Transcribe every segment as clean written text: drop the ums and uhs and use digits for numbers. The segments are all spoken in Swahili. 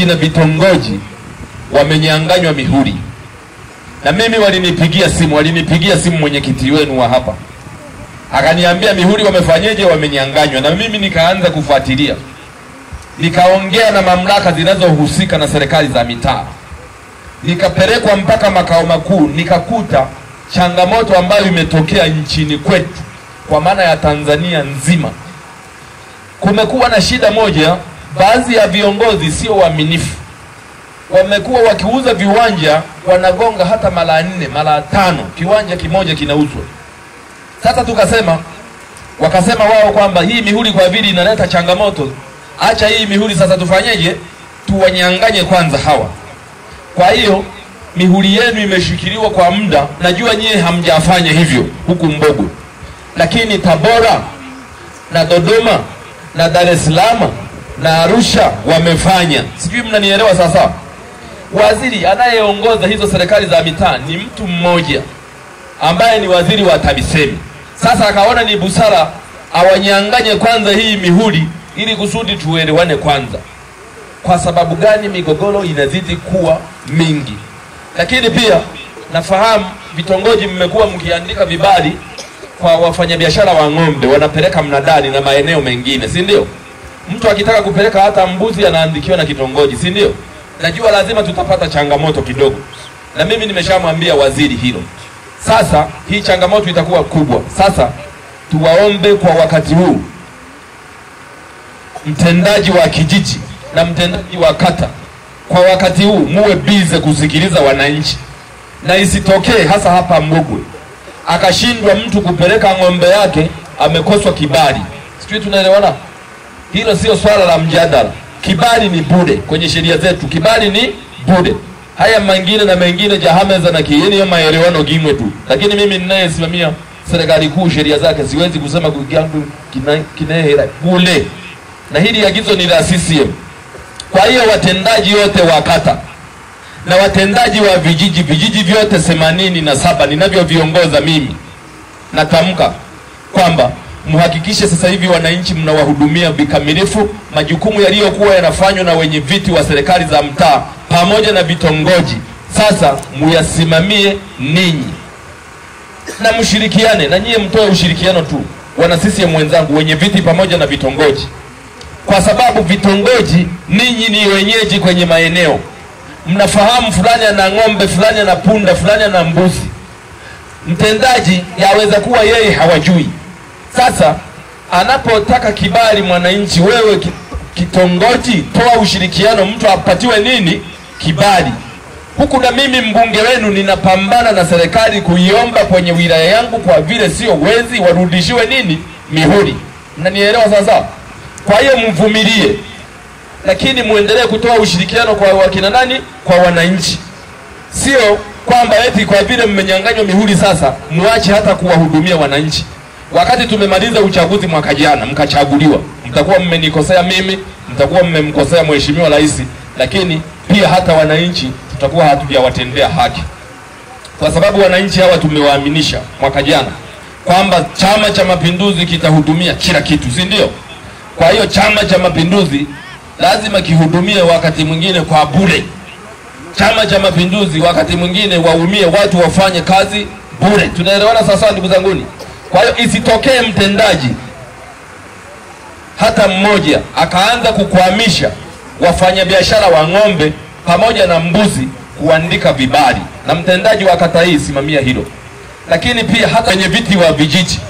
na vitongoji wamenyanganywa mihuri. Na mimi walinipigia simu mwenyekiti wenu wa hapa. Akaniambia mihuri wamefanyeje, wamenyanganywa. Na mimi nikaanza kufuatilia. Nikaongea na mamlaka zinazohusika na serikali za mitaa. Nikapelekwa mpaka makao makuu, nikakuta changamoto ambayo imetokea nchini kwetu kwa maana ya Tanzania nzima. Kumekuwa na shida moja, baadhi ya viongozi sio waaminifu. Wamekuwa wakiuza viwanja, wanagonga hata mara 4, mara 5 kiwanja kimoja kinauzwa. Sasa wakasema wao kwamba hii mihuri kwa vile inaleta changamoto, acha hii mihuri sasa tufanyeje, tuwanyanganye kwanza hawa. Kwa hiyo mihuri yenu imeshikiliwa kwa muda. Najua nyie hamjafanya hivyo huku Mbogwe, lakini Tabora na Dodoma na Dar es Salaam na Arusha wamefanya. Sijui mnanielewa sasa. Waziri anayeongoza hizo serikali za mitaa ni mtu mmoja ambaye ni waziri wa TAMISEMI. Sasa akaona ni busara awanyanganye kwanza hii mihuri ili kusudi tuelewane kwanza. Kwa sababu gani migogoro inazidi kuwa mingi? Lakini pia nafahamu vitongoji mmekuwa mkiandika vibali kwa wafanyabiashara wa ng'ombe, wanapeleka mnadani na maeneo mengine, si ndio? Mtu akitaka kupeleka hata mbuzi anaandikiwa na kitongoji, si ndio? Najua lazima tutapata changamoto kidogo. Na mimi nimeshamwambia waziri hilo. Sasa hii changamoto itakuwa kubwa. Sasa tuwaombe kwa wakati huu mtendaji wa kijiji na mtendaji wa kata, kwa wakati huu muwe bize kusikiliza wananchi. Na isitokee hasa hapa Mbogwe akashindwa mtu kupeleka ng'ombe yake, amekoswa kibali. Sisi tunaelewana? Hilo sio swala la mjadala. Kibali ni bure kwenye sheria zetu. Kibali ni bure. Haya mengine na mengine jahameza na kieni ya maelewano gimwe tu. Lakini mimi ninayesimamia serikali kuu, sheria zake siwezi kusema kugangu kinahera bure. Na hili agizo ni la CCM. Kwa hiyo watendaji wote wa kata na watendaji wa vijiji vyote 87 ninavyoviongoza mimi, natamka kwamba muhakikishe sasa hivi wananchi mnawahudumia vikamilifu. Majukumu yaliyokuwa yanafanywa na wenye viti wa serikali za mtaa pamoja na vitongoji, sasa muyasimamie ninyi na mshirikiane. Na nyie mtoe ushirikiano tu, wana CCM wenzangu, wenye viti pamoja na vitongoji. Kwa sababu vitongoji ninyi ni wenyeji kwenye maeneo. Mnafahamu fulani ana ng'ombe, fulani ana punda, fulani ana mbuzi. Mtendaji yaweza kuwa yeye hawajui. Sasa anapotaka kibali mwananchi, wewe kitongoji toa ushirikiano, mtu apatiwe nini? Kibali. Huku na mimi mbunge wenu ninapambana na serikali kuiomba kwenye wilaya yangu, kwa vile sio wezi, warudishiwe nini? Mihuri. Mnanielewa sasa? Kwa hiyo mvumilie, lakini muendelee kutoa ushirikiano kwa wakina nani? Kwa wananchi. Sio kwamba eti kwa vile mmenyanganywa mihuri sasa muache hata kuwahudumia wananchi. Wakati tumemaliza uchaguzi mwaka jana mkachaguliwa, mtakuwa mmenikosea mimi, mtakuwa mmemkosea mheshimiwa rais, lakini pia hata wananchi tutakuwa hatujawatendea haki. Kwa sababu wananchi hawa tumewaaminisha mwaka jana kwamba Chama cha Mapinduzi kitahudumia kila kitu, si ndio? Kwa hiyo Chama cha Mapinduzi lazima kihudumie wakati mwingine kwa bure. Chama cha Mapinduzi wakati mwingine waumie watu wafanye kazi bure. Tunaelewana sasa ndugu zanguni? Kwa hiyo isitokee mtendaji hata mmoja akaanza kukwamisha wafanyabiashara wa ng'ombe pamoja na mbuzi kuandika vibali. Na mtendaji wa kata hii simamia hilo. Lakini pia hata wenye viti wa vijiji,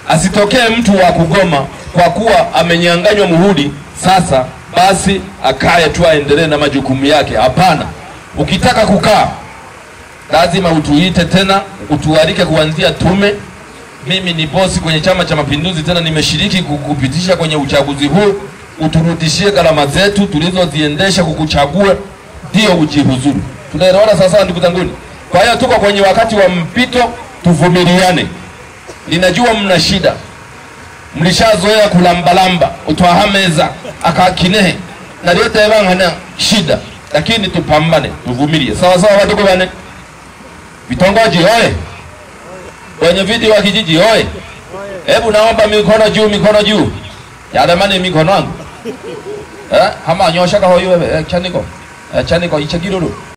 asitokee mtu wa kugoma kwa kuwa amenyanganywa muhuri, sasa basi akae tu aendelee na majukumu yake. Hapana. Ukitaka kukaa lazima utuite tena, utualike kuanzia tume. Mimi ni bosi kwenye Chama cha Mapinduzi, tena nimeshiriki kukupitisha kwenye uchaguzi huu. Uturudishie gharama zetu tulizoziendesha kukuchagua, ndio ujihuzuru. Tunaelewana sasa ndugu zangu? Kwa hiyo tuko kwenye wakati wa mpito, tuvumiliane. Ninajua mna shida. Mlishazoea kulambalamba, utwahameza akakinehe na yote yabangana shida, lakini tupambane, tuvumilie. Sawa sawa watu bane. Vitongoji oye. Wenye viti wa kijiji oye. Hebu naomba mikono juu, mikono juu. Yadamani mikono wangu. hama nyosha ka hoyo chaniko chaniko ichagiruru